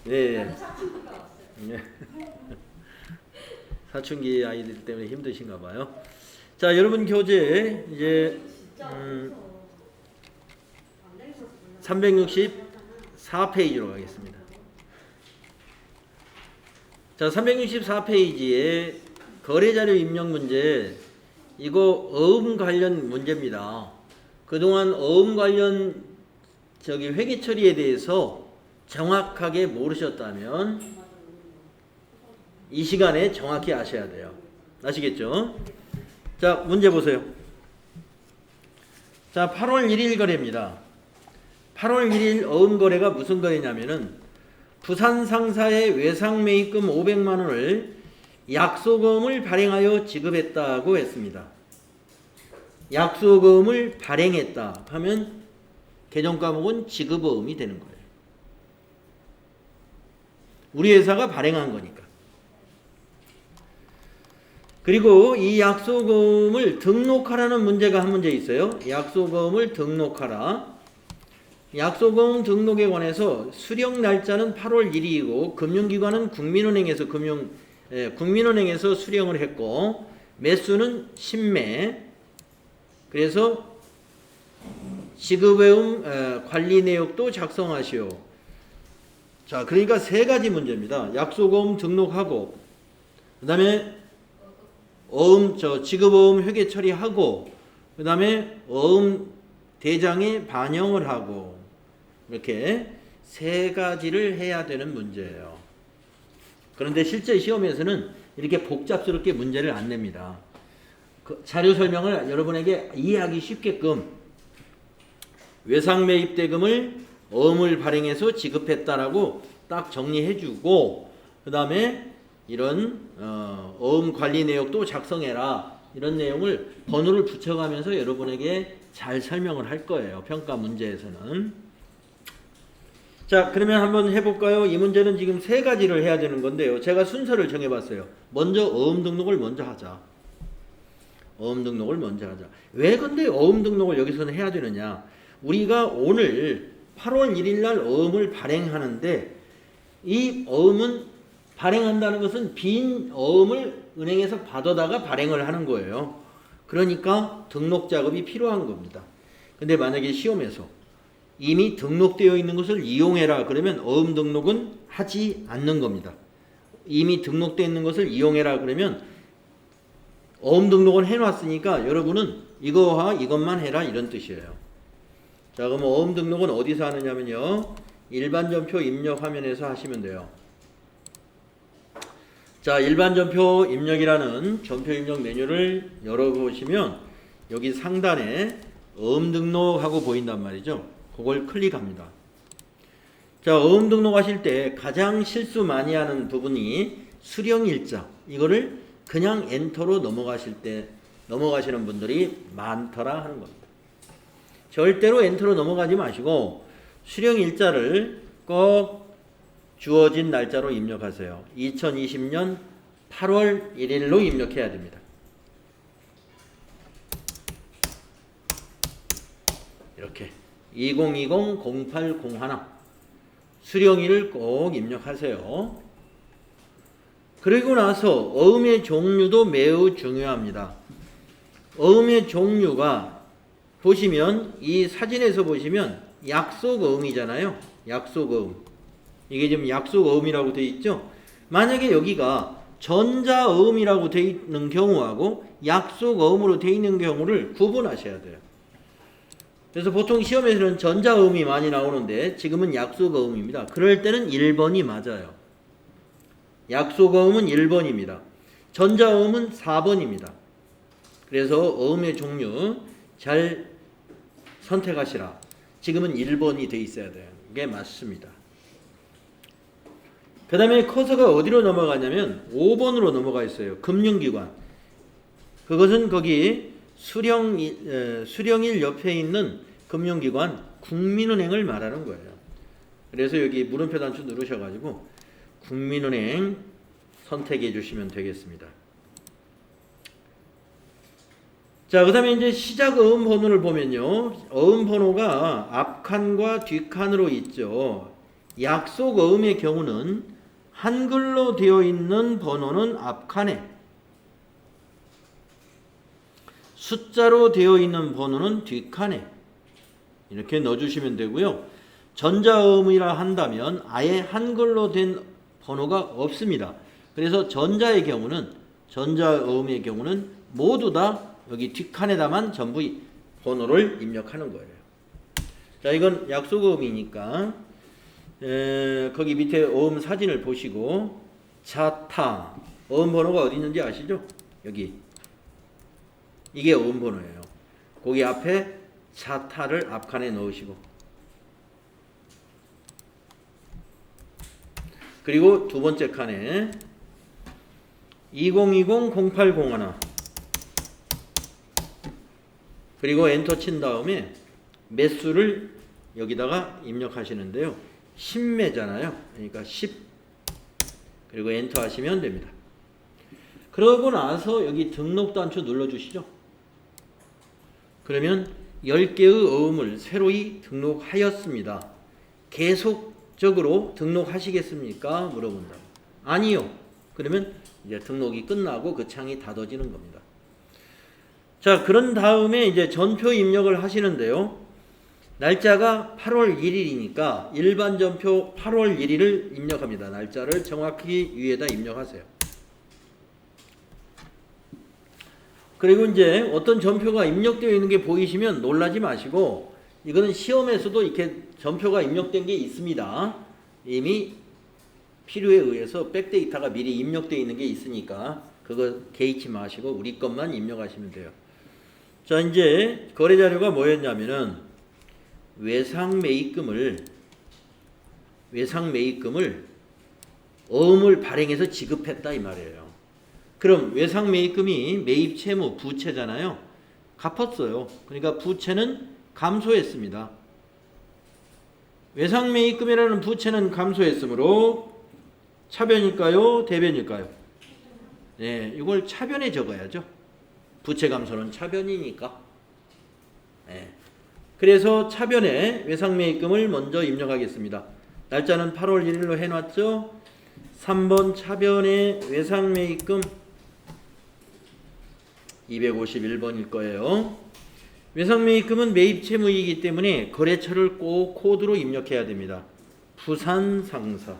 예. 나도 사춘기가 왔어요. 예. 사춘기 아이들 때문에 힘드신가 봐요. 자, 여러분 교재 이제 진짜 364페이지로 가겠습니다. 자, 364페이지에 거래자료 입력 문제, 이거 어음 관련 문제입니다. 그동안 어음 관련 회계 처리에 대해서 정확하게 모르셨다면 이 시간에 정확히 아셔야 돼요. 아시겠죠? 자, 문제 보세요. 자, 8월 1일 거래입니다. 8월 1일 어음 거래가 무슨 거래냐면은 부산 상사의 외상 매입금 500만 원을 약속어음을 발행하여 지급했다고 했습니다. 약속어음을 발행했다 하면 개정 과목은 지급어음이 되는 거예요. 우리 회사가 발행한 거니까. 그리고 이 약속어음을 등록하라는 문제가 한 문제 있어요. 약속어음을 등록하라. 약속어음 등록에 관해서 수령 날짜는 8월 1일이고 금융기관은 국민은행에서 수령을 했고 매수는 신매. 그래서 지급어음 관리 내역도 작성하시오. 자, 그러니까 세 가지 문제입니다. 약속어음 등록하고, 그 다음에 지급어음 회계 처리하고, 그 다음에 어음 대장에 반영을 하고, 이렇게 세 가지를 해야 되는 문제예요. 그런데 실제 시험에서는 이렇게 복잡스럽게 문제를 안 냅니다. 그 자료 설명을 여러분에게 이해하기 쉽게끔 외상 매입 대금을 어음을 발행해서 지급했다라고 딱 정리해주고, 그 다음에 이런 어음 관리 내역도 작성해라, 이런 내용을 번호를 붙여가면서 여러분에게 잘 설명을 할 거예요. 평가 문제에서는. 자, 그러면 한번 해볼까요? 이 문제는 지금 세 가지를 해야 되는 건데요. 제가 순서를 정해봤어요. 먼저 어음 등록을 먼저 하자. 어음 등록을 먼저 하자. 왜 근데 어음 등록을 여기서는 해야 되느냐? 우리가 오늘 8월 1일 날 어음을 발행하는데, 이 어음은 발행한다는 것은 빈 어음을 은행에서 받아다가 발행을 하는 거예요. 그러니까 등록 작업이 필요한 겁니다. 근데 만약에 시험에서 이미 등록되어 있는 것을 이용해라 그러면 어음 등록은 하지 않는 겁니다. 이미 등록되어 있는 것을 이용해라 그러면 어음 등록은 해놨으니까 여러분은 이거와 이것만 해라, 이런 뜻이에요. 자, 그럼 어음 등록은 어디서 하느냐면요, 일반 전표 입력 화면에서 하시면 돼요. 자, 일반 전표 입력이라는 전표 입력 메뉴를 열어보시면 여기 상단에 어음 등록하고 보인단 말이죠. 그걸 클릭합니다. 자, 어음 등록하실 때 가장 실수 많이 하는 부분이 수령일자. 이거를 그냥 엔터로 넘어가시는 분들이 많더라 하는 겁니다. 절대로 엔터로 넘어가지 마시고 수령일자를 꼭 주어진 날짜로 입력하세요. 2020년 8월 1일로 입력해야 됩니다. 이렇게 2020-0801 수령일을 꼭 입력하세요. 그리고 나서 어음의 종류도 매우 중요합니다. 어음의 종류가 보시면, 이 사진에서 보시면 약속어음이잖아요. 약속어음. 이게 지금 약속어음이라고 되어 있죠. 만약에 여기가 전자어음이라고 되어 있는 경우하고 약속어음으로 되어 있는 경우를 구분하셔야 돼요. 그래서 보통 시험에서는 전자어음이 많이 나오는데 지금은 약속어음입니다. 그럴 때는 1번이 맞아요. 약속어음은 1번입니다. 전자어음은 4번입니다. 그래서 어음의 종류 잘 선택하시라. 지금은 1번이 돼 있어야 돼요. 이게 맞습니다. 그 다음에 커서가 어디로 넘어가냐면 5번으로 넘어가 있어요. 금융기관. 그것은 거기 수령일 옆에 있는 금융기관 국민은행을 말하는 거예요. 그래서 여기 물음표 단추 누르셔가지고 국민은행 선택해 주시면 되겠습니다. 자, 그 다음에 이제 시작 어음 번호를 보면요, 어음 번호가 앞칸과 뒷칸으로 있죠. 약속 어음의 경우는 한글로 되어 있는 번호는 앞칸에, 숫자로 되어 있는 번호는 뒷칸에 이렇게 넣어주시면 되고요. 전자음이라 한다면 아예 한글로 된 번호가 없습니다. 그래서 전자음의 경우는 모두 다 여기 뒷칸에다만 전부 번호를 입력하는 거예요. 자, 이건 약속어음이니까 거기 밑에 어음 사진을 보시고 자타 어음 번호가 어디 있는지 아시죠? 여기 이게 어음 번호예요. 거기 앞에 자타를 앞칸에 넣으시고, 그리고 두 번째 칸에 2020-0801 그리고 엔터 친 다음에 매수를 여기다가 입력하시는데요. 10매잖아요. 그러니까 10 그리고 엔터 하시면 됩니다. 그러고 나서 여기 등록 단추 눌러주시죠. 그러면 10개의 어음을 새로이 등록하였습니다. 계속적으로 등록하시겠습니까? 물어본다. 아니요. 그러면 이제 등록이 끝나고 그 창이 닫아지는 겁니다. 자, 그런 다음에 이제 전표 입력을 하시는데요. 날짜가 8월 1일이니까 일반 전표 8월 1일을 입력합니다. 날짜를 정확히 위에다 입력하세요. 그리고 이제 어떤 전표가 입력되어 있는 게 보이시면 놀라지 마시고, 이거는 시험에서도 이렇게 전표가 입력된 게 있습니다. 이미 필요에 의해서 백데이터가 미리 입력되어 있는 게 있으니까 그거 개의치 마시고 우리 것만 입력하시면 돼요. 자, 이제 거래 자료가 뭐였냐면은 외상 매입금을 어음을 발행해서 지급했다 이 말이에요. 그럼 외상 매입금이 매입 채무 부채잖아요. 갚았어요. 그러니까 부채는 감소했습니다. 외상 매입금이라는 부채는 감소했으므로 차변일까요? 대변일까요? 네, 이걸 차변에 적어야죠. 부채 감소는 차변이니까. 네. 그래서 차변에 외상 매입금을 먼저 입력하겠습니다. 날짜는 8월 1일로 해놨죠. 3번 차변에 외상 매입금 251번일 거예요. 외상 매입금은 매입 채무이기 때문에 거래처를 꼭 코드로 입력해야 됩니다. 부산 상사.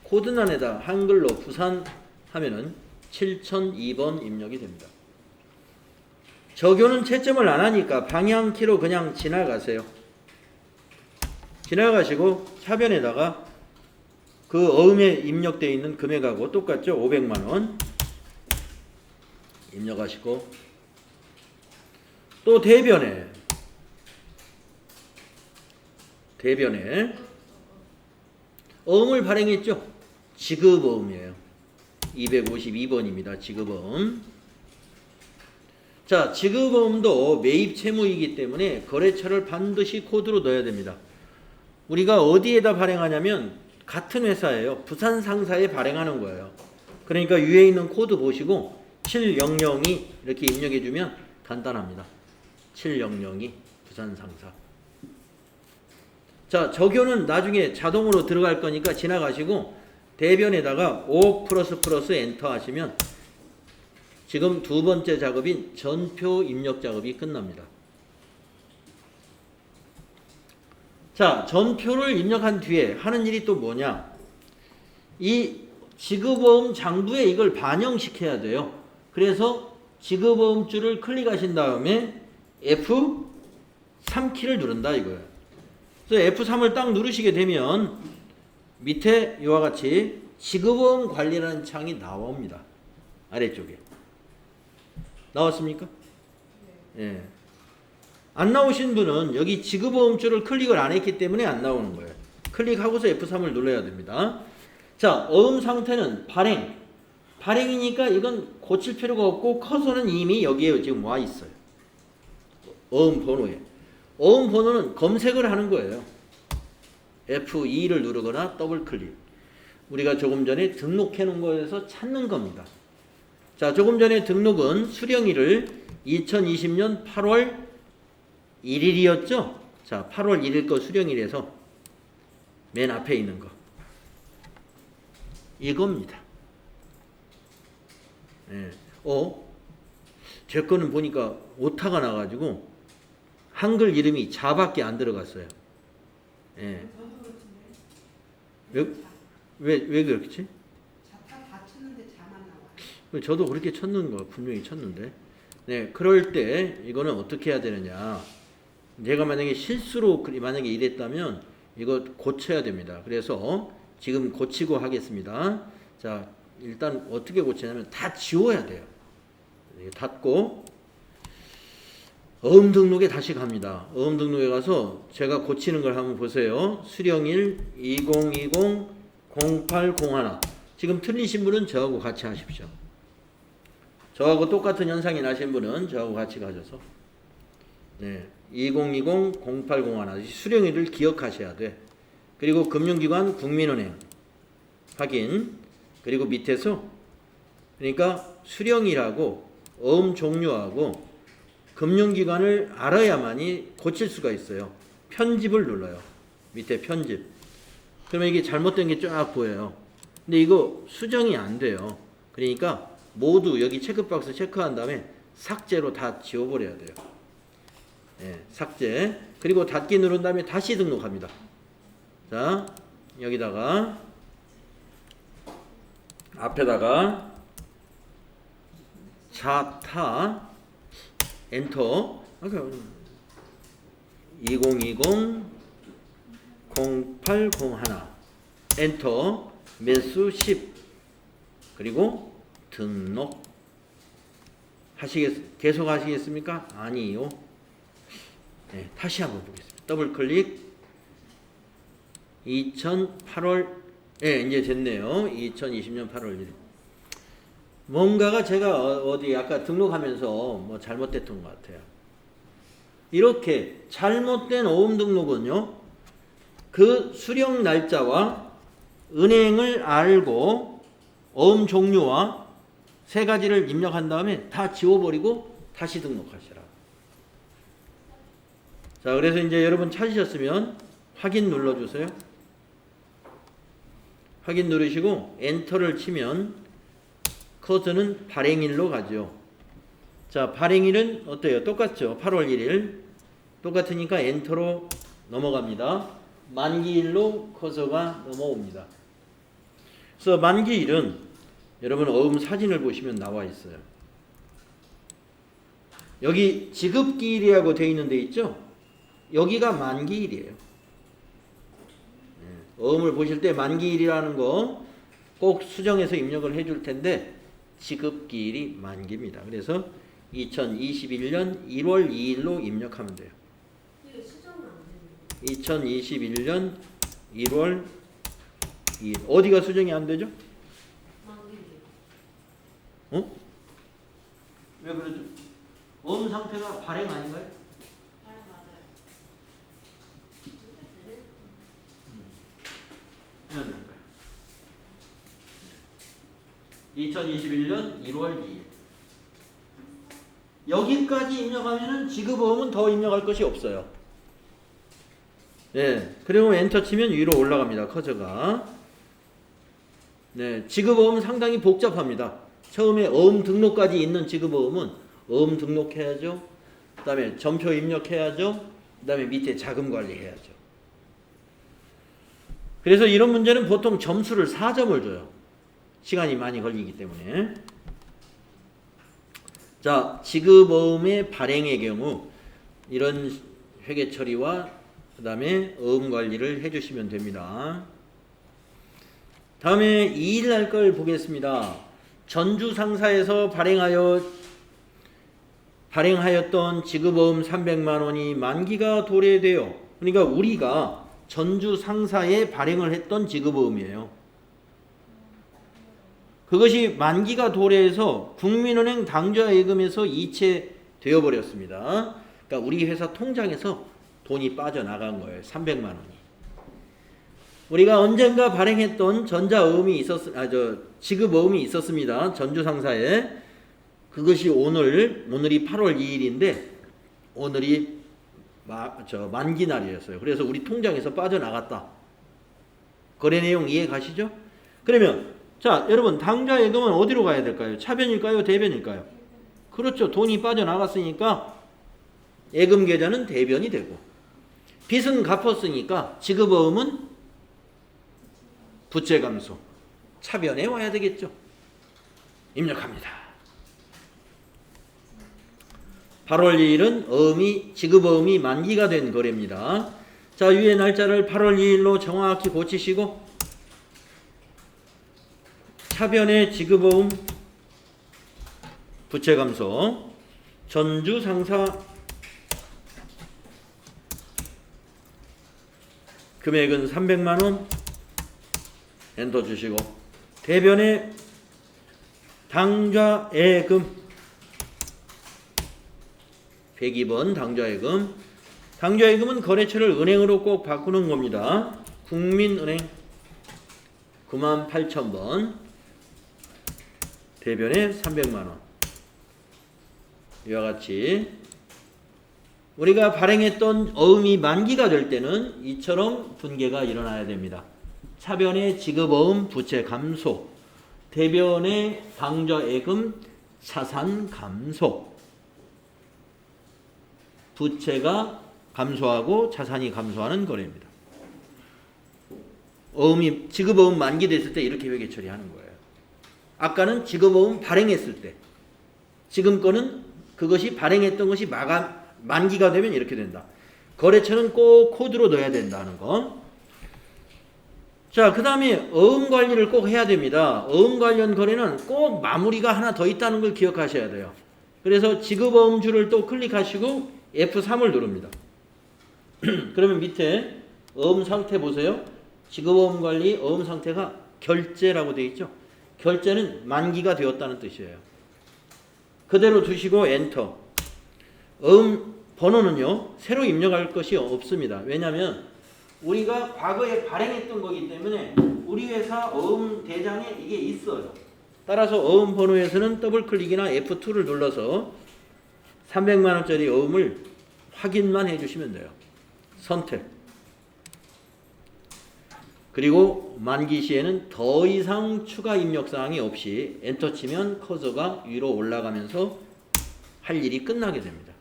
코드란에다 한글로 부산 하면은 7002번 입력이 됩니다. 적용은 채점을 안 하니까 방향키로 그냥 지나가세요. 지나가시고 차변에다가 그 어음에 입력되어 있는 금액하고 똑같죠? 500만원 입력하시고, 또 대변에 어음을 발행했죠? 지급어음이에요. 252번입니다. 지급어음. 자, 지급어음도 매입 채무이기 때문에 거래처를 반드시 코드로 넣어야 됩니다. 우리가 어디에다 발행하냐면 같은 회사예요. 부산 상사에 발행하는 거예요. 그러니까 위에 있는 코드 보시고 700이 이렇게 입력해 주면 간단합니다. 700이 부산 상사. 자, 적용은 나중에 자동으로 들어갈 거니까 지나가시고 대변에다가 5 플러스 엔터 하시면 지금 두 번째 작업인 전표 입력 작업이 끝납니다. 자, 전표를 입력한 뒤에 하는 일이 또 뭐냐? 이 지급어음 장부에 이걸 반영시켜야 돼요. 그래서 지급어음줄을 클릭하신 다음에 F3키를 누른다 이거예요. 그래서 F3을 딱 누르시게 되면 밑에 이와 같이 지급어음 관리라는 창이 나옵니다. 아래쪽에. 나왔습니까? 예. 안 나오신 분은 여기 지급어음줄을 클릭을 안 했기 때문에 안 나오는 거예요. 클릭하고서 F3을 눌러야 됩니다. 자, 어음 상태는 발행이니까 이건 고칠 필요가 없고 커서는 이미 여기에 지금 와 있어요. 어음 번호에. 어음 번호는 검색을 하는 거예요. F2를 누르거나 더블 클릭. 우리가 조금 전에 등록해 놓은 거에서 찾는 겁니다. 자, 조금 전에 등록은 수령일을 2020년 8월 1일이었죠? 자, 8월 1일 거 수령일에서 맨 앞에 있는 거. 이겁니다. 예. 제 거는 보니까 오타가 나가지고 한글 이름이 자밖에 안 들어갔어요. 예. 왜 그렇지? 자타 다 쳤는데 자만 나와. 저도 그렇게 쳤는 거 분명히 쳤는데. 네, 그럴 때 이거는 어떻게 해야 되느냐? 제가 만약에 실수로 만약에 이랬다면 이거 고쳐야 됩니다. 그래서 지금 고치고 하겠습니다. 자, 일단 어떻게 고치냐면 다 지워야 돼요. 닫고 어음 등록에 다시 갑니다. 어음 등록에 가서 제가 고치는 걸 한번 보세요. 수령일 2020 0801. 지금 틀리신 분은 저하고 같이 하십시오. 저하고 똑같은 현상이 나신 분은 저하고 같이 가셔서 2020 0801 수령일을 기억하셔야 돼. 그리고 금융기관 국민은행 확인. 그리고 밑에서 그러니까 수령일하고 어음 종류하고 금융기관을 알아야만이 고칠 수가 있어요. 편집을 눌러요. 밑에 편집. 그러면 이게 잘못된 게 쫙 보여요. 근데 이거 수정이 안 돼요. 그러니까 모두 여기 체크박스 체크한 다음에 삭제로 다 지워버려야 돼요. 삭제. 그리고 닫기 누른 다음에 다시 등록합니다. 자, 여기다가 앞에다가 자타 엔터 2020 0801 엔터 매수 10 그리고 등록 계속 하시겠습니까? 아니요. 다시 한번 보겠습니다. 더블 클릭 2008월 이제 됐네요. 2020년 8월 1일. 뭔가가 제가 어디 아까 등록하면서 뭐 잘못됐던 것 같아요. 이렇게 잘못된 어음 등록은요, 그 수령 날짜와 은행을 알고 어음 종류와 세 가지를 입력한 다음에 다 지워버리고 다시 등록하시라. 자, 그래서 이제 여러분 찾으셨으면 확인 눌러주세요. 확인 누르시고 엔터를 치면 커서는 발행일로 가죠. 자, 발행일은 어때요? 똑같죠? 8월 1일. 똑같으니까 엔터로 넘어갑니다. 만기일로 커서가 넘어옵니다. 그래서 만기일은 여러분 어음 사진을 보시면 나와 있어요. 여기 지급기일이라고 되어 있는 데 있죠? 여기가 만기일이에요. 어음을 보실 때 만기일이라는 거 꼭 수정해서 입력을 해줄 텐데 지급기일이 만기입니다. 그래서 2021년 1월 2일로 입력하면 돼요. 2021년 1월 2일. 어디가 수정이 안 되죠? 왜 그러죠? 어음 상태가 발행 아닌가요? 2021년 1월 2일. 여기까지 입력하면은 지급어음은 더 입력할 것이 없어요. 그리고 엔터 치면 위로 올라갑니다. 커서가. 지급어음은 상당히 복잡합니다. 처음에 어음 등록까지 있는 지급어음은 어음 등록해야죠. 그 다음에 점표 입력해야죠. 그 다음에 밑에 자금 관리해야죠. 그래서 이런 문제는 보통 점수를 4점을 줘요. 시간이 많이 걸리기 때문에. 자, 지급어음의 발행의 경우 이런 회계 처리와 그 다음에 어음 관리를 해주시면 됩니다. 다음에 2일 날 걸 보겠습니다. 전주 상사에서 발행하였던 지급어음 300만 원이 만기가 도래되어, 그러니까 우리가 전주 상사에 발행을 했던 지급어음이에요. 그것이 만기가 도래해서 국민은행 당좌 예금에서 이체되어 버렸습니다. 그러니까 우리 회사 통장에서 돈이 빠져나간 거예요. 300만 원이. 우리가 언젠가 발행했던 지급어음이 있었습니다. 전주 상사에. 그것이 오늘이 8월 2일인데 오늘이 만기 날이었어요. 그래서 우리 통장에서 빠져나갔다. 거래 내용 이해 가시죠? 그러면 자 여러분 당좌 예금은 어디로 가야 될까요? 차변일까요? 대변일까요? 그렇죠. 돈이 빠져나갔으니까 예금 계좌는 대변이 되고 빚은 갚았으니까 지급어음은 부채 감소 차변에 와야 되겠죠. 입력합니다. 8월 2일은 지급어음이 만기가 된 거래입니다. 자, 위의 날짜를 8월 2일로 정확히 고치시고 차변의 지급어음 부채 감소 전주 상사 금액은 300만원 엔터 주시고 대변의 당좌예금 102번 당좌예금은 거래처를 은행으로 꼭 바꾸는 겁니다. 국민은행 98,000번 대변에 300만원 이와 같이 우리가 발행했던 어음이 만기가 될 때는 이처럼 분계가 일어나야 됩니다. 차변의 지급어음 부채 감소 대변의 당좌예금 차산 감소 부채가 감소하고 자산이 감소하는 거래입니다. 지급어음 만기됐을 때 이렇게 회계 처리하는 거예요. 아까는 지급어음 발행했을 때 지금 거는 그것이 발행했던 것이 만기가 되면 이렇게 된다. 거래처는 꼭 코드로 넣어야 된다는 거. 자, 그 다음에 어음 관리를 꼭 해야 됩니다. 어음 관련 거래는 꼭 마무리가 하나 더 있다는 걸 기억하셔야 돼요. 그래서 지급어음줄을 또 클릭하시고 F3을 누릅니다. 그러면 밑에 어음 상태 보세요. 지급어음 관리 어음 상태가 결제라고 되어 있죠. 결제는 만기가 되었다는 뜻이에요. 그대로 두시고 엔터. 어음 번호는요. 새로 입력할 것이 없습니다. 왜냐하면 우리가 과거에 발행했던 거기 때문에 우리 회사 어음 대장에 이게 있어요. 따라서 어음 번호에서는 더블 클릭이나 F2를 눌러서 300만 원짜리 어음을 확인만 해주시면 돼요. 선택. 그리고 만기 시에는 더 이상 추가 입력 사항이 없이 엔터 치면 커서가 위로 올라가면서 할 일이 끝나게 됩니다.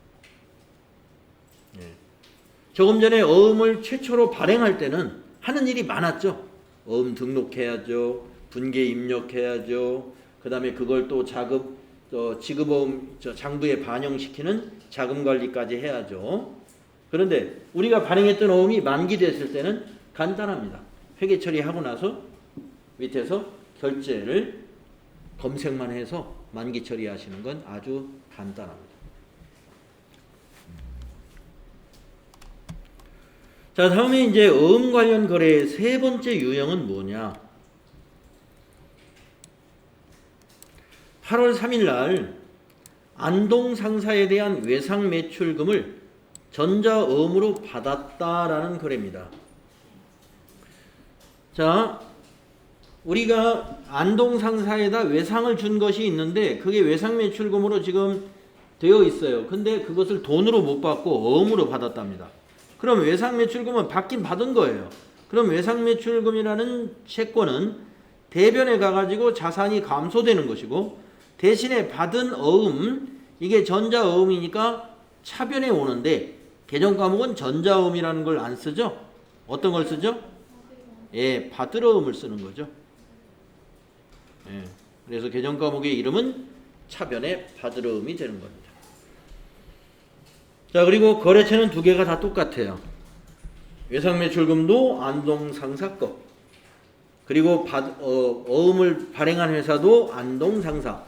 조금 전에 어음을 최초로 발행할 때는 하는 일이 많았죠. 어음 등록해야죠. 분계 입력해야죠. 그 다음에 그걸 또 지급어음 장부에 반영시키는 자금관리까지 해야죠. 그런데 우리가 발행했던 어음이 만기됐을 때는 간단합니다. 회계 처리하고 나서 밑에서 결제를 검색만 해서 만기 처리하시는 건 아주 간단합니다. 자, 다음에 이제 어음 관련 거래의 세 번째 유형은 뭐냐? 8월 3일 날 안동 상사에 대한 외상 매출금을 전자어음으로 받았다라는 거래입니다. 자, 우리가 안동 상사에다 외상을 준 것이 있는데 그게 외상 매출금으로 지금 되어 있어요. 근데 그것을 돈으로 못 받고 어음으로 받았답니다. 그럼 외상 매출금은 받긴 받은 거예요. 그럼 외상 매출금이라는 채권은 대변에 가가지고 자산이 감소되는 것이고 대신에 받은 어음 이게 전자어음이니까 차변에 오는데 개정 과목은 전자어음이라는 걸 안 쓰죠? 어떤 걸 쓰죠? 예, 받을 어음을 쓰는 거죠. 예, 그래서 개정 과목의 이름은 차변의 받을 어음이 되는 겁니다. 자, 그리고 거래처는 두 개가 다 똑같아요. 외상 매출금도 안동 상사 거. 그리고 어음을 발행한 회사도 안동 상사.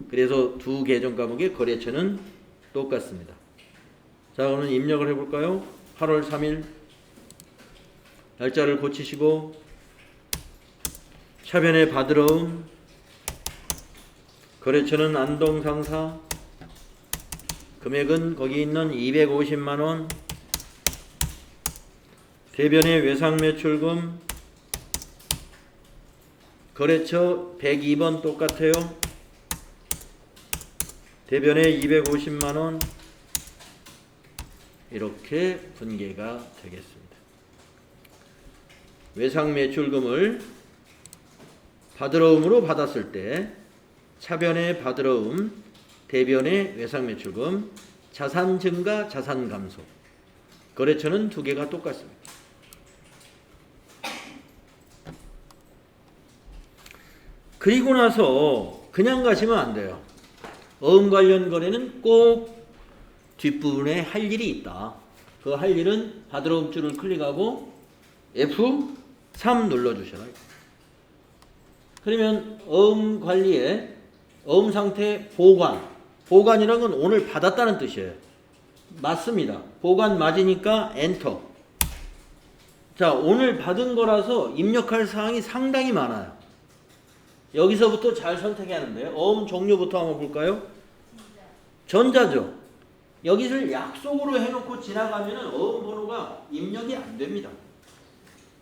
그래서 두 개정 과목의 거래처는 똑같습니다. 자, 오늘 입력을 해볼까요? 8월 3일 날짜를 고치시고 차변의 받을 어음 거래처는 안동 상사 금액은 거기 있는 250만원 대변의 외상 매출금 거래처 102번 똑같아요. 대변의 250만원 이렇게 분계가 되겠습니다. 외상매출금을 받으러움으로 받았을 때 차변의 받으러움, 대변의 외상매출금, 자산 증가, 자산 감소. 거래처는 두 개가 똑같습니다. 그리고 나서 그냥 가시면 안 돼요. 어음 관련 거래는 꼭 뒷부분에 할 일이 있다. 그 할 일은 받으러움 줄을 클릭하고 F3 눌러주셔라. 그러면 어음 관리에 어음 상태 보관. 보관이라는 건 오늘 받았다는 뜻이에요. 맞습니다. 보관 맞으니까 엔터. 자, 오늘 받은 거라서 입력할 사항이 상당히 많아요. 여기서부터 잘 선택해야 하는데요. 어음 종류부터 한번 볼까요? 전자죠. 여기를 약속으로 해놓고 지나가면 어음 번호가 입력이 안 됩니다.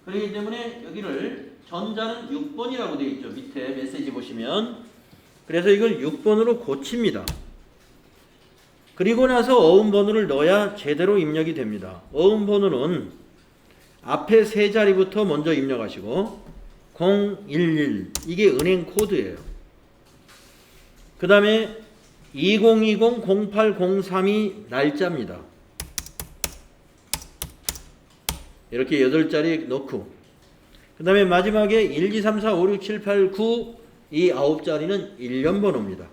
그렇기 때문에 여기를 전자는 6번이라고 되어 있죠. 밑에 메시지 보시면. 그래서 이걸 6번으로 고칩니다. 그리고 나서 어음 번호를 넣어야 제대로 입력이 됩니다. 어음 번호는 앞에 세 자리부터 먼저 입력하시고 011 이게 은행 코드예요. 그 다음에 2020-0803이 날짜입니다. 이렇게 8자리 넣고 그 다음에 마지막에 1, 2, 3, 4, 5, 6, 7, 8, 9 이 9자리는 1년 번호입니다.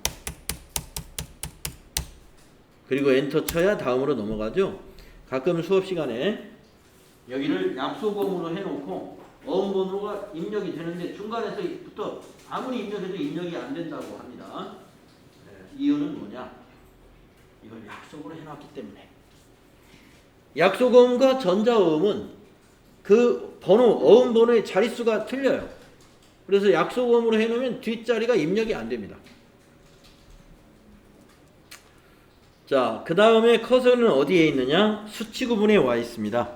그리고 엔터 쳐야 다음으로 넘어가죠. 가끔 수업 시간에 여기를 약속어음으로 해놓고 어음 번호가 입력이 되는데 중간에서부터 아무리 입력해도 입력이 안 된다고 합니다. 이유는 뭐냐? 이걸 약속으로 해놨기 때문에. 약속어음과 전자어음은 그 번호, 어음 번호의 자릿수가 틀려요. 그래서 약속어음으로 해놓으면 뒷자리가 입력이 안 됩니다. 자, 그 다음에 커서는 어디에 있느냐? 수치 구분에 와 있습니다.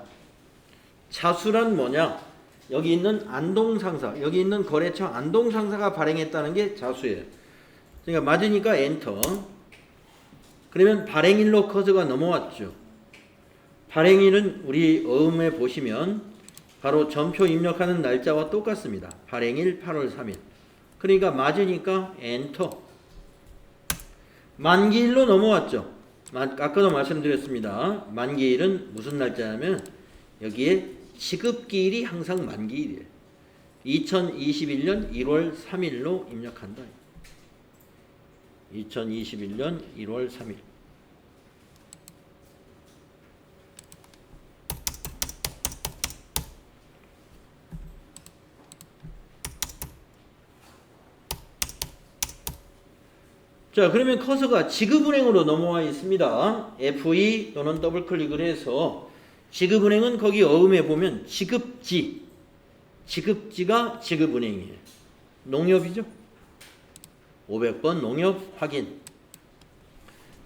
자수란 뭐냐? 여기 있는 안동상사, 여기 있는 거래처 안동상사가 발행했다는 게 자수예요. 그러니까 맞으니까 엔터. 그러면 발행일로 커서가 넘어왔죠. 발행일은 우리 어음에 보시면 바로 전표 입력하는 날짜와 똑같습니다. 발행일 8월 3일. 그러니까 맞으니까 엔터. 만기일로 넘어왔죠. 아까도 말씀드렸습니다. 만기일은 무슨 날짜냐면 여기에 지급기일이 항상 만기일이에요. 2021년 1월 3일로 입력한다. 2021년 1월 3일. 자, 그러면 커서가 지급은행으로 넘어와 있습니다. F2 또는 더블 클릭을 해서 지급은행은 거기 어음에 보면 지급지가 지급은행이에요. 농협이죠. 500번 농협 확인.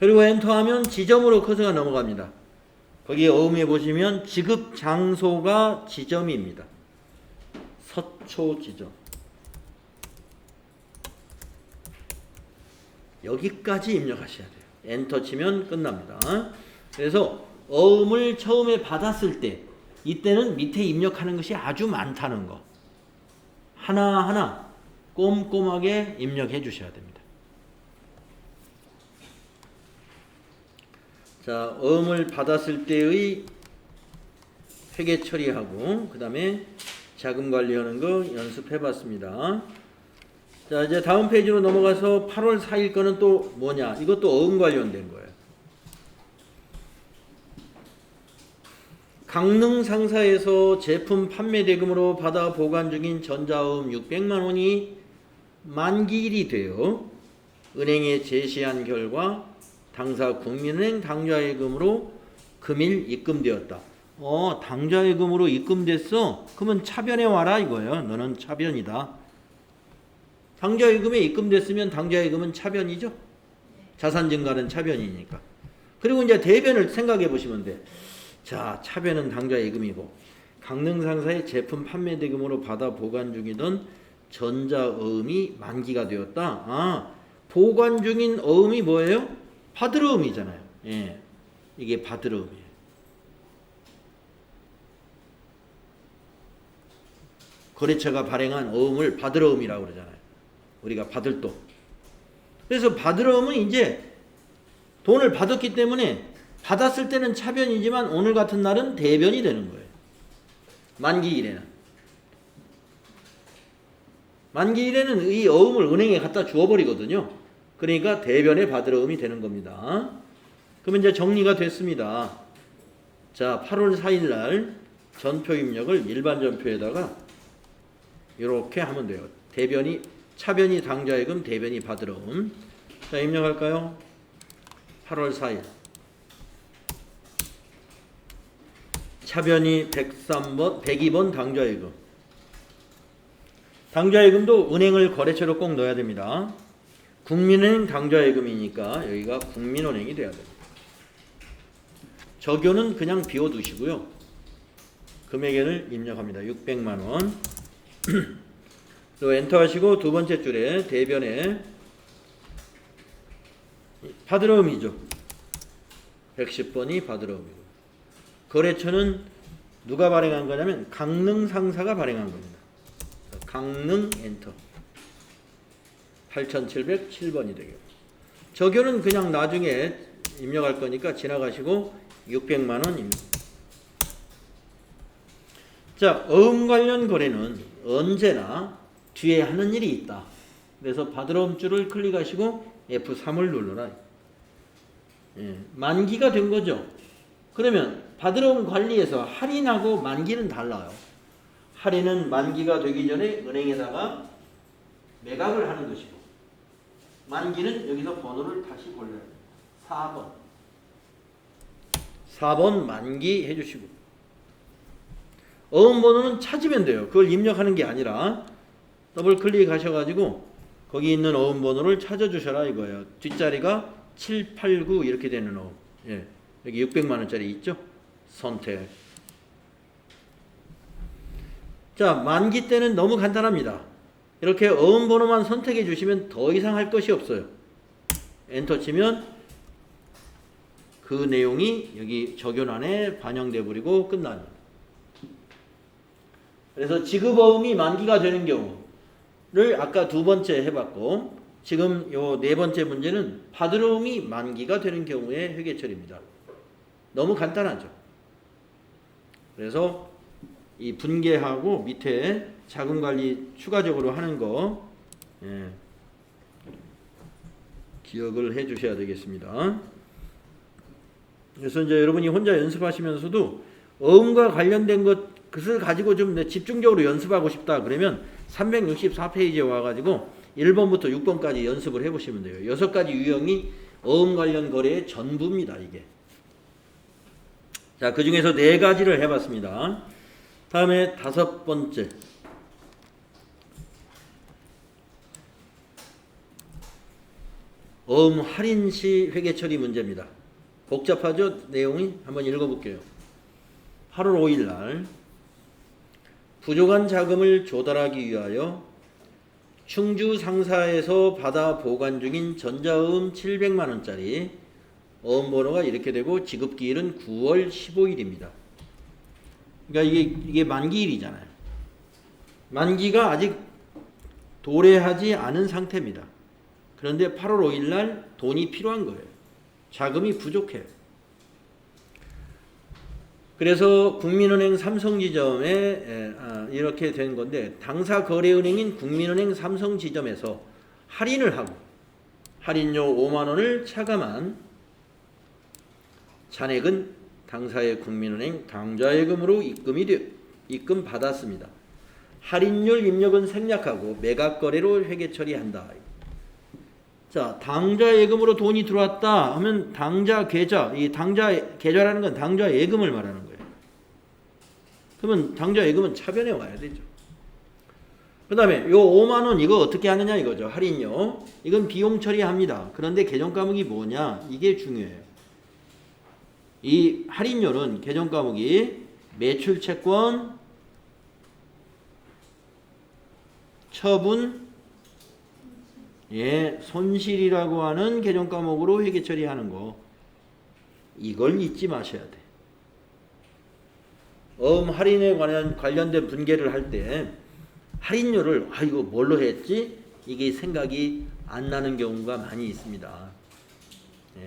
그리고 엔터하면 지점으로 커서가 넘어갑니다. 거기 어음에 보시면 지급 장소가 지점입니다. 서초 지점. 여기까지 입력하셔야 돼요. 엔터 치면 끝납니다. 그래서 어음을 처음에 받았을 때 이때는 밑에 입력하는 것이 아주 많다는 거. 하나하나 꼼꼼하게 입력해 주셔야 됩니다. 자, 어음을 받았을 때의 회계 처리하고 그 다음에 자금 관리하는 거 연습해 봤습니다. 자, 이제 다음 페이지로 넘어가서 8월 4일 거는 또 뭐냐? 이것도 어음 관련된 거예요. 강릉 상사에서 제품 판매 대금으로 받아 보관 중인 전자어음 600만 원이 만기일이 되어 은행에 제시한 결과 당사 국민은행 당좌예금으로 금일 입금되었다. 당좌예금으로 입금됐어? 그러면 차변에 와라 이거예요. 너는 차변이다. 당좌예금에 입금됐으면 당좌예금은 차변이죠. 자산증가는 차변이니까. 그리고 이제 대변을 생각해 보시면 돼. 자, 차변은 당좌예금이고 강릉상사의 제품 판매 대금으로 받아 보관 중이던 전자어음이 만기가 되었다. 보관 중인 어음이 뭐예요? 받으러음이잖아요. 예, 이게 받으러음이에요. 거래처가 발행한 어음을 받으러음이라고 그러잖아요. 우리가 받을 돈. 그래서 받으러음은 이제 돈을 받았기 때문에 받았을 때는 차변이지만 오늘 같은 날은 대변이 되는 거예요. 만기일에는. 만기일에는 이 어음을 은행에 갖다 주어버리거든요. 그러니까 대변에 받으러음이 되는 겁니다. 그러면 이제 정리가 됐습니다. 자, 8월 4일 날 전표 입력을 일반 전표에다가 이렇게 하면 돼요. 대변이 차변이 당좌예금, 대변이 받으러음. 자, 입력할까요? 8월 4일. 차변이 103번, 102번 당좌예금. 당좌예금도 은행을 거래처로 꼭 넣어야 됩니다. 국민은행 당좌예금이니까 여기가 국민은행이 돼야 됩니다. 적요는 그냥 비워두시고요. 금액을 입력합니다. 600만 원. 또 엔터 하시고 두 번째 줄에 대변에 받으러음이죠. 110번이 받으러음이고. 거래처는 누가 발행한 거냐면 강릉 상사가 발행한 겁니다. 강릉 엔터. 8707번이 되겠고. 적요는 그냥 나중에 입력할 거니까 지나가시고 600만 원 입력. 자, 어음 관련 거래는 언제나 뒤에 하는 일이 있다. 그래서 받으러옴 줄을 클릭하시고 F3을 눌러라. 예, 만기가 된 거죠. 그러면 받으러옴 관리에서 할인하고 만기는 달라요. 할인은 만기가 되기 전에 은행에다가 매각을 하는 것이고, 만기는 여기서 번호를 다시 골라야 돼요. 4번. 4번 만기 해주시고, 어음 번호는 찾으면 돼요. 그걸 입력하는 게 아니라 더블 클릭하셔가지고 거기 있는 어음 번호를 찾아주셔라 이거예요. 뒷자리가 789 이렇게 되는 어음. 예, 여기 600만 원짜리 있죠? 선택. 자, 만기 때는 너무 간단합니다. 이렇게 어음 번호만 선택해 주시면 더 이상 할 것이 없어요. 엔터 치면 그 내용이 여기 적용란에 반영돼 버리고 끝납니다. 그래서 지급어음이 만기가 되는 경우를 아까 두 번째 해봤고, 지금 요 네 번째 문제는 받으러음이 만기가 되는 경우의 회계처리입니다. 너무 간단하죠. 그래서 이 분계하고 밑에 자금관리 추가적으로 하는 거, 예, 기억을 해 주셔야 되겠습니다. 그래서 이제 여러분이 혼자 연습하시면서도 어음과 관련된 것을 가지고 좀 집중적으로 연습하고 싶다 그러면 364페이지에 와가지고 1번부터 6번까지 연습을 해보시면 돼요. 6가지 유형이 어음 관련 거래의 전부입니다. 이게. 자, 그 중에서 4가지를 해봤습니다. 다음에 5번째. 어음 할인 시 회계 처리 문제입니다. 복잡하죠? 내용이? 한번 읽어볼게요. 8월 5일 날 부족한 자금을 조달하기 위하여 충주 상사에서 받아 보관 중인 전자어음 700만 원짜리 어음 번호가 이렇게 되고 지급기일은 9월 15일입니다. 그러니까 이게 만기일이잖아요. 만기가 아직 도래하지 않은 상태입니다. 그런데 8월 5일 날 돈이 필요한 거예요. 자금이 부족해요. 그래서 국민은행 삼성지점에 이렇게 된 건데, 당사 거래은행인 국민은행 삼성지점에서 할인을 하고 할인료 5만 원을 차감한 잔액은 당사의 국민은행 당좌예금으로 입금 받았습니다. 할인율 입력은 생략하고 매각거래로 회계 처리한다. 자, 당좌예금으로 돈이 들어왔다 하면 당좌 계좌, 이 당좌 계좌라는 건 당좌예금을 말하는 거예요. 그러면 당좌예금은 차변에 와야 되죠. 그 다음에 요 5만 원 이거 어떻게 하느냐 이거죠. 할인료. 이건 비용 처리합니다. 그런데 계정 과목이 뭐냐? 이게 중요해요. 이 할인료는 계정 과목이 매출 채권, 처분, 손실이라고 하는 계정 과목으로 회계 처리하는 거. 이걸 잊지 마셔야 돼. 어음 할인에 관련된 분계를 할 때 할인율을 이거 뭘로 했지? 이게 생각이 안 나는 경우가 많이 있습니다. 예.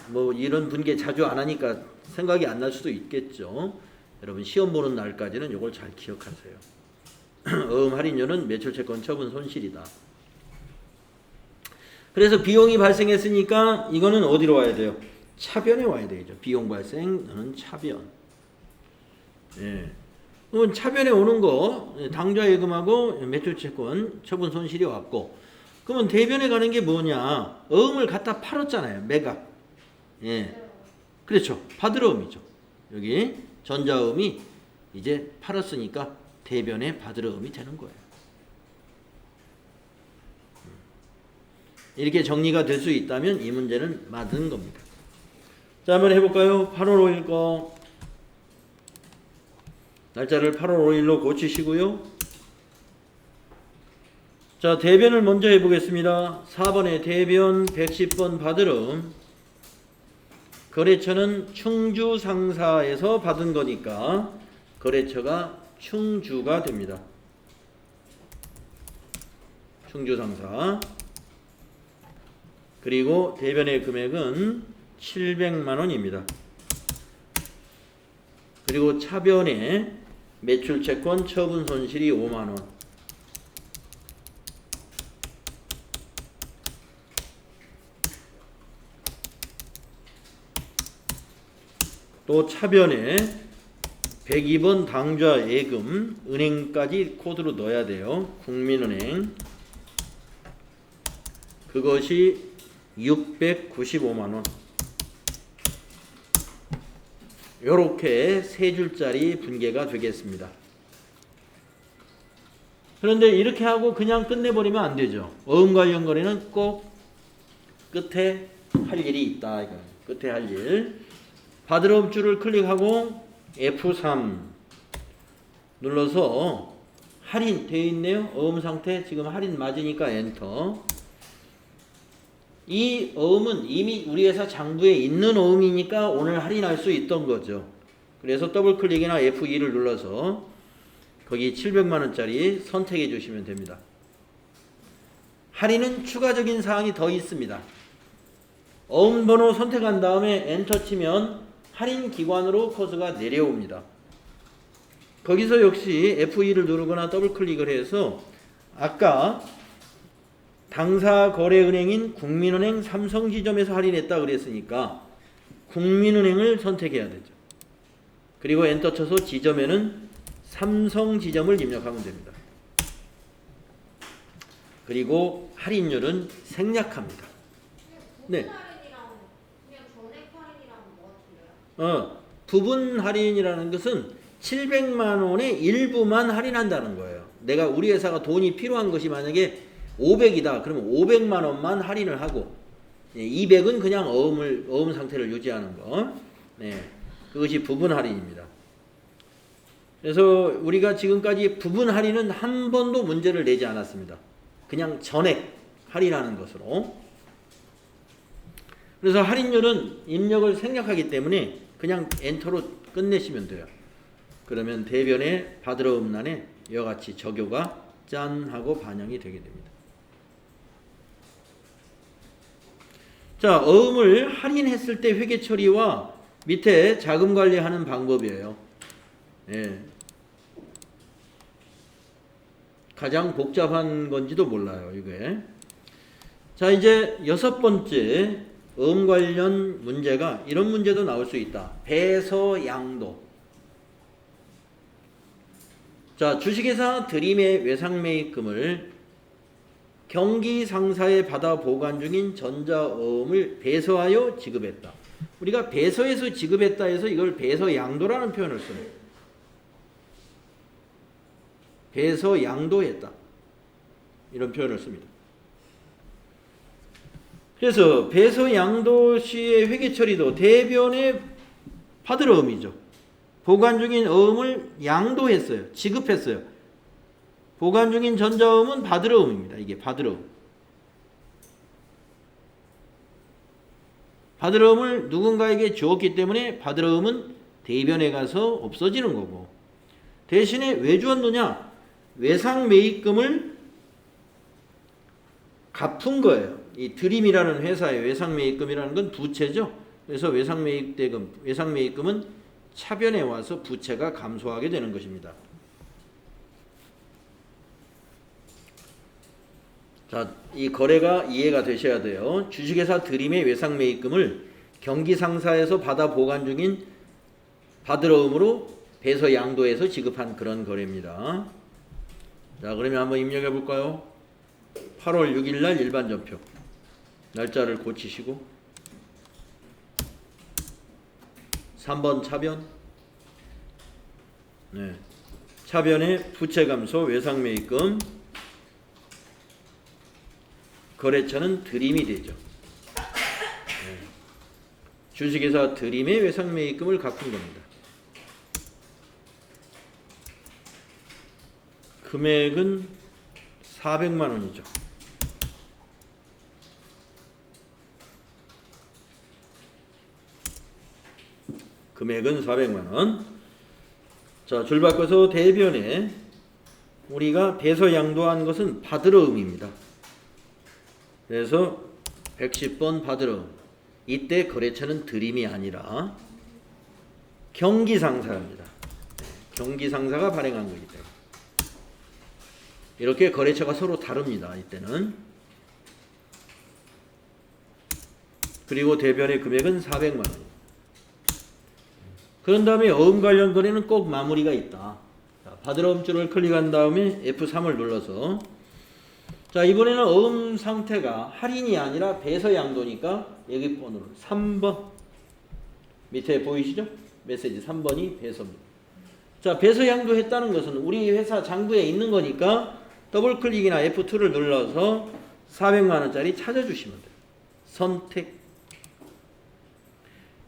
뭐 이런 분계 자주 안 하니까 생각이 안 날 수도 있겠죠. 여러분 시험 보는 날까지는 이걸 잘 기억하세요. 어음 할인율은 매출채권 처분 손실이다. 그래서 비용이 발생했으니까 이거는 어디로 와야 돼요? 차변에 와야 되죠. 비용 발생은 차변. 예. 그러면 차변에 오는 거 당좌 예금하고 매출채권 처분 손실이 왔고, 그러면 대변에 가는 게 뭐냐? 어음을 갖다 팔았잖아요. 매각. 예. 그렇죠. 받으러 음이죠. 여기 전자음이 이제 팔았으니까 대변에 받으러 음이 되는 거예요. 이렇게 정리가 될 수 있다면 이 문제는 맞은 겁니다. 자, 한번 해볼까요? 8월 5일 거. 날짜를 8월 5일로 고치시고요. 자, 대변을 먼저 해보겠습니다. 4번에 대변 110번 받으름. 거래처는 충주 상사에서 받은 거니까 거래처가 충주가 됩니다. 충주 상사. 그리고 대변의 금액은 700만 원입니다. 그리고 차변에 매출채권 처분 손실이 5만 원. 또 차변에 102번 당좌 예금 은행까지 코드로 넣어야 돼요. 국민은행. 그것이 695만 원. 요렇게 세 줄짜리 분계가 되겠습니다. 그런데 이렇게 하고 그냥 끝내버리면 안 되죠. 어음 관련 거래는 꼭 끝에 할 일이 있다. 이거. 끝에 할 일. 받으러 음줄을 클릭하고 F3 눌러서 할인 되어 있네요. 어음 상태 지금 할인 맞으니까 엔터. 이 어음은 이미 우리 회사 장부에 있는 어음이니까 오늘 할인할 수 있던 거죠. 그래서 더블 클릭이나 F2를 눌러서 거기 700만 원짜리 선택해 주시면 됩니다. 할인은 추가적인 사항이 더 있습니다. 어음 번호 선택한 다음에 엔터 치면 할인 기관으로 커서가 내려옵니다. 거기서 역시 F2를 누르거나 더블 클릭을 해서 아까 당사거래은행인 국민은행 삼성지점에서 할인했다 그랬으니까 국민은행을 선택해야 되죠. 그리고 엔터 쳐서 지점에는 삼성지점을 입력하면 됩니다. 그리고 할인율은 생략합니다. 네. 부분 할인이라는 것은 700만 원의 일부만 할인한다는 거예요. 내가 우리 회사가 돈이 필요한 것이 만약에 500이다. 그러면 500만 원만 할인을 하고 200은 그냥 어음 상태를 유지하는 거. 네. 그것이 부분 할인입니다. 그래서 우리가 지금까지 부분 할인은 한 번도 문제를 내지 않았습니다. 그냥 전액 할인하는 것으로. 그래서 할인율은 입력을 생략하기 때문에 그냥 엔터로 끝내시면 돼요. 그러면 대변의 받으러 음란에 이와 같이 적요가 짠 하고 반영이 되게 됩니다. 자, 어음을 할인했을 때 회계 처리와 밑에 자금 관리하는 방법이에요. 예. 가장 복잡한 건지도 몰라요, 이게. 자, 이제 6번째 어음 관련 문제가 이런 문제도 나올 수 있다. 배서양도. 자, 주식회사 드림의 외상매입금을 경기 상사에 받아 보관 중인 전자어음을 배서하여 지급했다. 우리가 배서해서 지급했다 해서 이걸 배서양도라는 표현을 써요. 배서양도했다. 이런 표현을 씁니다. 그래서 배서양도 시의 회계처리도 대변에 받으러 음이죠. 보관 중인 어음을 양도했어요. 지급했어요. 보관 중인 전자음은 받으러 음입니다. 이게 받으러 음. 받으러 음을 누군가에게 주었기 때문에 받으러 음은 대변에 가서 없어지는 거고, 대신에 왜 주었느냐? 외상매입금을 갚은 거예요. 이 드림이라는 회사의 외상매입금이라는 건 부채죠. 그래서 외상매입금은 차변에 와서 부채가 감소하게 되는 것입니다. 자, 이 거래가 이해가 되셔야 돼요. 주식회사 드림의 외상매입금을 경기상사에서 받아 보관 중인 받으러움으로 배서 양도해서 지급한 그런 거래입니다. 자, 그러면 한번 입력해 볼까요? 8월 6일 날 일반 전표. 날짜를 고치시고 3번 차변. 네. 차변의 부채 감소 외상매입금. 거래처는 드림이 되죠. 네. 주식회사 드림의 외상매입금을 갚은 겁니다. 금액은 400만 원이죠. 금액은 400만 원. 자, 줄 바꿔서 대변에 우리가 배서 양도한 것은 받으러움입니다. 그래서 110번 받으러움. 이때 거래처는 드림이 아니라 경기상사입니다. 경기상사가 발행한 거기 때문에. 이렇게 거래처가 서로 다릅니다. 이때는. 그리고 대변의 금액은 400만 원. 그런 다음에 어음 관련 거래는 꼭 마무리가 있다. 자, 받으러움 줄을 클릭한 다음에 F3을 눌러서 자, 이번에는 어음 상태가 할인이 아니라 배서 양도니까 여기 번호를 3번 밑에 보이시죠? 메시지 3번이 배서입니다. 자, 배서 양도했다는 것은 우리 회사 장부에 있는 거니까 더블 클릭이나 F2를 눌러서 400만 원짜리 찾아주시면 돼요. 선택.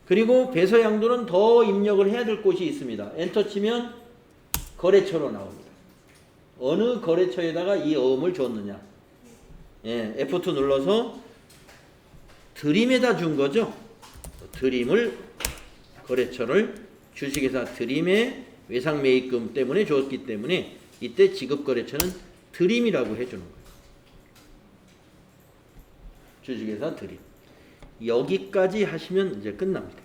그리고 배서 양도는 더 입력을 해야 될 곳이 있습니다. 엔터 치면 거래처로 나옵니다. 어느 거래처에다가 이 어음을 줬느냐. 예, F2 눌러서 드림에다 준 거죠. 드림을 거래처를 주식회사 드림의 외상매입금 때문에 줬기 때문에 이때 지급거래처는 드림이라고 해주는 거예요. 주식회사 드림. 여기까지 하시면 이제 끝납니다.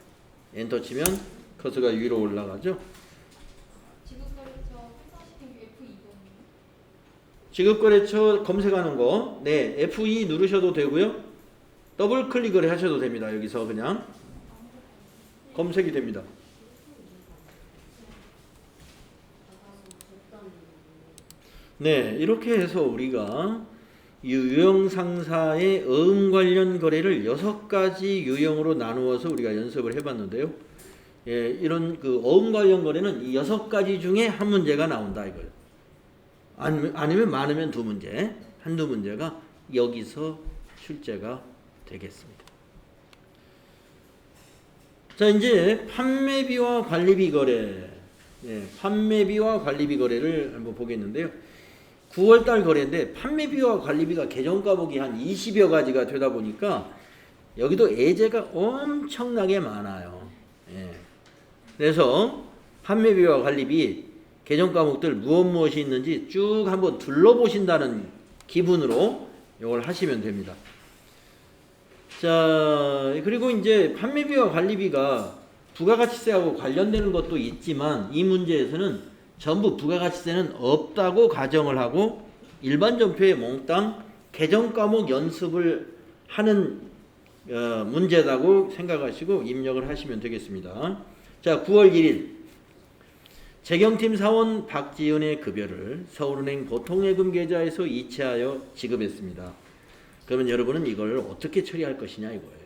엔터 치면 커서가 위로 올라가죠. 지급거래처 회사시킨 게 F2번이요? 지급거래처 검색하는 거, 네, F2 누르셔도 되고요. 더블 클릭을 하셔도 됩니다. 여기서 그냥 검색이 됩니다. 네, 이렇게 해서 우리가 유형 상사의 어음 관련 거래를 6가지 유형으로 나누어서 우리가 연습을 해봤는데요. 예, 이런 그 어음 관련 거래는 이 6가지 중에 한 문제가 나온다 이거예요. 아니면 많으면 2문제, 한두 문제가 여기서 출제가 되겠습니다. 자, 이제 판매비와 관리비 거래, 예, 판매비와 관리비 거래를 한번 보겠는데요. 9월달 거래인데 판매비와 관리비가 계정 과목이 한 20여 가지가 되다 보니까 여기도 예제가 엄청나게 많아요. 예. 그래서 판매비와 관리비 계정 과목들 무엇이 있는지 쭉 한번 둘러보신다는 기분으로 이걸 하시면 됩니다. 자, 그리고 이제 판매비와 관리비가 부가가치세하고 관련되는 것도 있지만 이 문제에서는 전부 부가가치세는 없다고 가정을 하고 일반 전표에 몽땅 계정 과목 연습을 하는 문제라고 생각하시고 입력을 하시면 되겠습니다. 자, 9월 1일 재경팀 사원 박지은의 급여를 서울은행 보통예금 계좌에서 이체하여 지급했습니다. 그러면 여러분은 이걸 어떻게 처리할 것이냐 이거예요.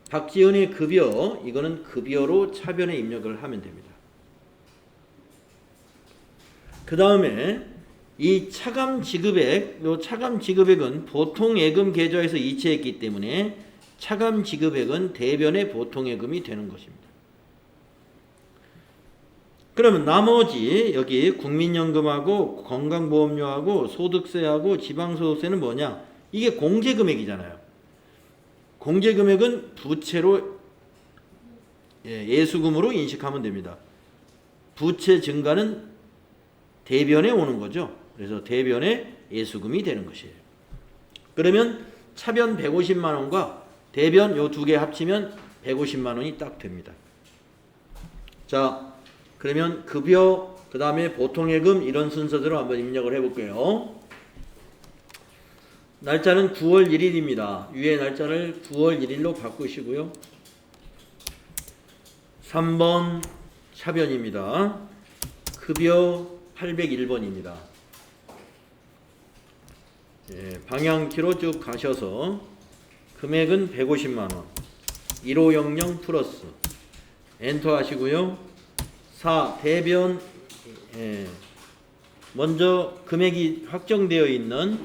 박지은의 급여, 이거는 급여로 차변에 입력을 하면 됩니다. 그 다음에 이 차감 지급액, 요 차감 지급액은 보통예금 계좌에서 이체했기 때문에 차감 지급액은 대변의 보통예금이 되는 것입니다. 그러면 나머지 여기 국민연금하고 건강보험료하고 소득세하고 지방소득세는 뭐냐? 이게 공제금액이잖아요. 공제금액은 부채로 예수금으로 인식하면 됩니다. 부채 증가는 대변에 오는 거죠. 그래서 대변의 예수금이 되는 것이에요. 그러면 차변 150만 원과 대변 요 두 개 합치면 150만 원이 딱 됩니다. 자, 그러면 급여, 그 다음에 보통예금 이런 순서대로 한번 입력을 해볼게요. 날짜는 9월 1일입니다. 위에 날짜를 9월 1일로 바꾸시고요. 3번 차변입니다. 급여 801번입니다. 예, 방향키로 쭉 가셔서 금액은 150만원 1500 플러스 엔터 하시고요. 4. 대변 먼저 금액이 확정되어 있는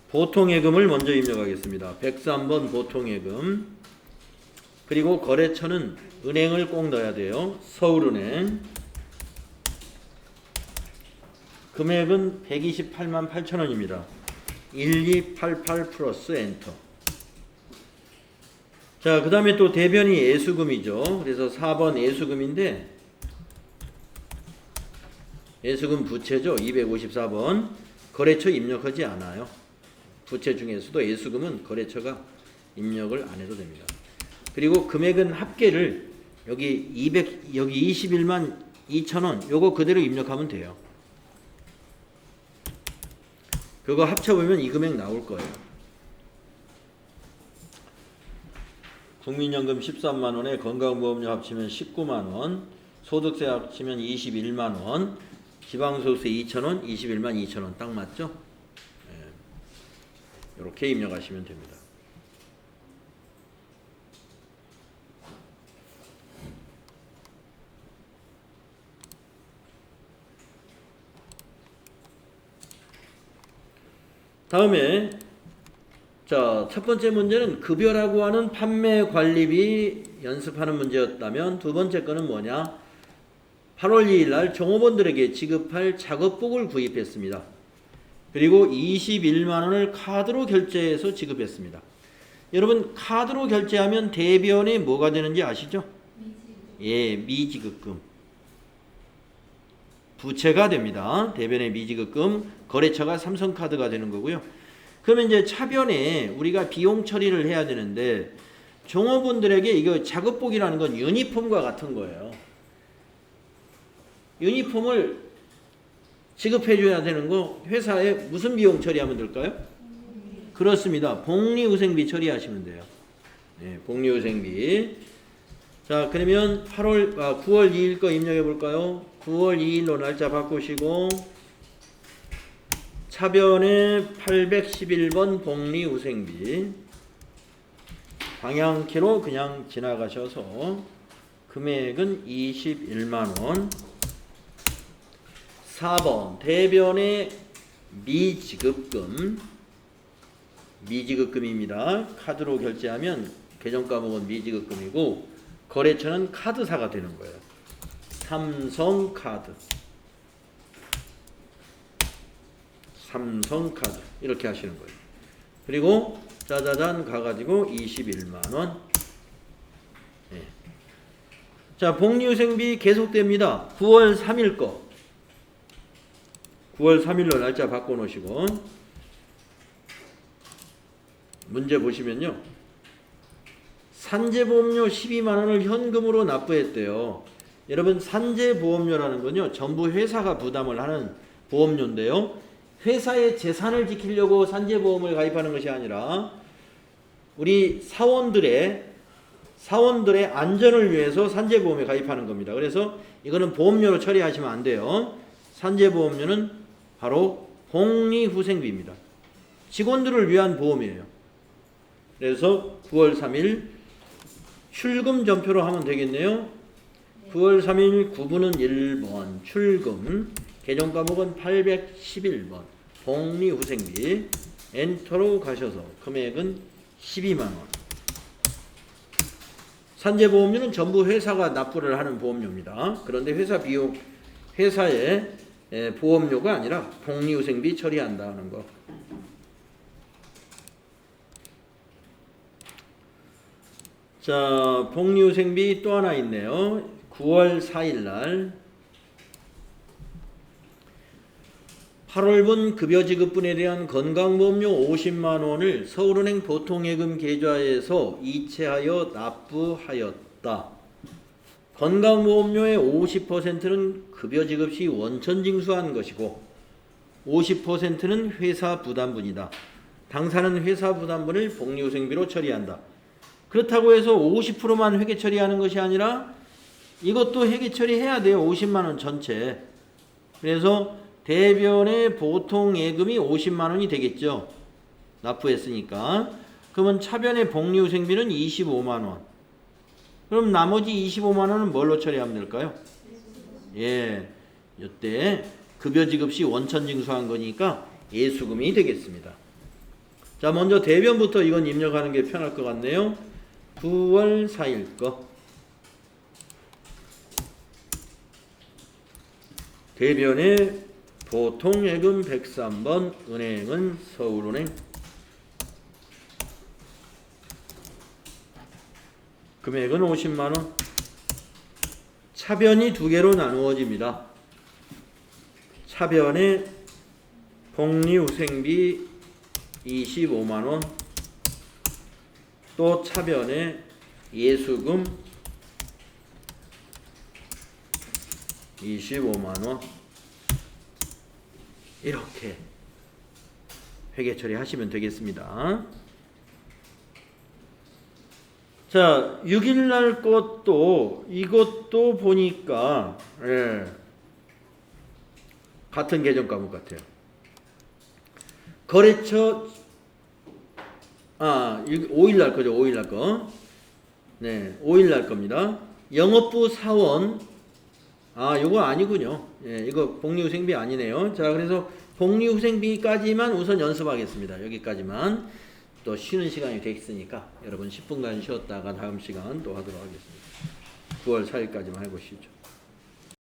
보통예금을 먼저 입력하겠습니다. 103번 보통예금. 그리고 거래처는 은행을 꼭 넣어야 돼요. 서울은행. 금액은 128만 8천원입니다. 1288 플러스 엔터. 자, 그 다음에 또 대변이 예수금이죠. 그래서 4번 예수금인데 예수금 부채죠. 254번. 거래처 입력하지 않아요. 부채 중에서도 예수금은 거래처가 입력을 안 해도 됩니다. 그리고 금액은 합계를 여기 21만 2천원 요거 그대로 입력하면 돼요. 그거 합쳐보면 이 금액 나올 거예요. 국민연금 13만원에 건강보험료 합치면 19만원, 소득세 합치면 21만원, 지방소득세 2천원, 21만 2천원 딱 맞죠? 네. 이렇게 입력하시면 됩니다. 다음에 자, 첫 번째 문제는 급여라고 하는 판매 관리비 연습하는 문제였다면 두 번째 거는 뭐냐? 8월 2일 날 종업원들에게 지급할 작업복을 구입했습니다. 그리고 21만 원을 카드로 결제해서 지급했습니다. 여러분 카드로 결제하면 대변에 뭐가 되는지 아시죠? 예, 미지급금. 부채가 됩니다. 대변의 미지급금, 거래처가 삼성카드가 되는 거고요. 그러면 이제 차변에 우리가 비용 처리를 해야 되는데 종업원들에게 이거 작업복이라는 건 유니폼과 같은 거예요. 유니폼을 지급해 줘야 되는 거 회사에 무슨 비용 처리하면 될까요? 그렇습니다. 복리후생비 처리하시면 돼요. 네, 복리후생비. 자, 그러면 9월 2일 거 입력해 볼까요? 9월 2일로 날짜 바꾸시고 차변에 811번 복리후생비 방향키로 그냥 지나가셔서 금액은 21만원. 4번 대변의 미지급금입니다. 카드로 결제하면 계정과목은 미지급금이고 거래처는 카드사가 되는 거예요. 삼성카드 이렇게 하시는 거예요. 그리고 짜자잔 가가지고 21만원. 네. 자, 복리후생비 계속됩니다. 9월 3일 거 9월 3일로 날짜 바꿔놓으시고 문제 보시면요. 산재보험료 12만원을 현금으로 납부했대요. 여러분 산재보험료라는 건요. 전부 회사가 부담을 하는 보험료인데요. 회사의 재산을 지키려고 산재보험을 가입하는 것이 아니라 우리 사원들의 안전을 위해서 산재보험에 가입하는 겁니다. 그래서 이거는 보험료로 처리하시면 안 돼요. 산재보험료는 바로 복리후생비입니다. 직원들을 위한 보험이에요. 그래서 9월 3일 출금 전표로 하면 되겠네요. 9월 3일 구분은 1번 출금, 계정과목은 811번 복리후생비 엔터로 가셔서 금액은 12만원. 산재보험료는 전부 회사가 납부를 하는 보험료입니다. 그런데 회사의 보험료가 아니라 복리후생비 처리한다는 거. 자, 복리후생비 또 하나 있네요. 9월 4일 날 8월분 급여 지급분에 대한 건강보험료 50만 원을 서울은행 보통예금 계좌에서 이체하여 납부하였다. 건강보험료의 50%는 급여 지급 시 원천 징수한 것이고 50%는 회사 부담분이다. 당사는 회사 부담분을 복리후생비로 처리한다. 그렇다고 해서 50%만 회계 처리하는 것이 아니라 이것도 회계 처리해야 돼요. 50만 원 전체. 그래서 대변의 보통 예금이 50만 원이 되겠죠. 납부했으니까. 그러면 차변의 복리후생비는 25만 원. 그럼 나머지 25만 원은 뭘로 처리하면 될까요? 예, 이때 급여 지급 시 원천 징수한 거니까 예수금이 되겠습니다. 자, 먼저 대변부터 이건 입력하는 게 편할 것 같네요. 9월 4일 거. 대변의 보통예금 103번, 은행은 서울은행. 금액은 50만 원. 차변이 두 개로 나누어집니다. 차변에 복리후생비 25만 원, 또 차변에 예수금 25만 원. 이렇게 회계 처리하시면 되겠습니다. 자, 6일날 것도 이것도 보니까 같은 계정 과목 같아요. 거래처 5일날 거죠. 5일날 거. 네, 5일날 겁니다. 영업부 사원. 요거 아니군요. 예, 이거 복리후생비 아니네요. 자, 그래서 복리후생비까지만 우선 연습하겠습니다. 여기까지만. 또 쉬는 시간이 돼 있으니까 여러분 10분간 쉬었다가 다음 시간 또 하도록 하겠습니다. 9월 4일까지만 해보시죠.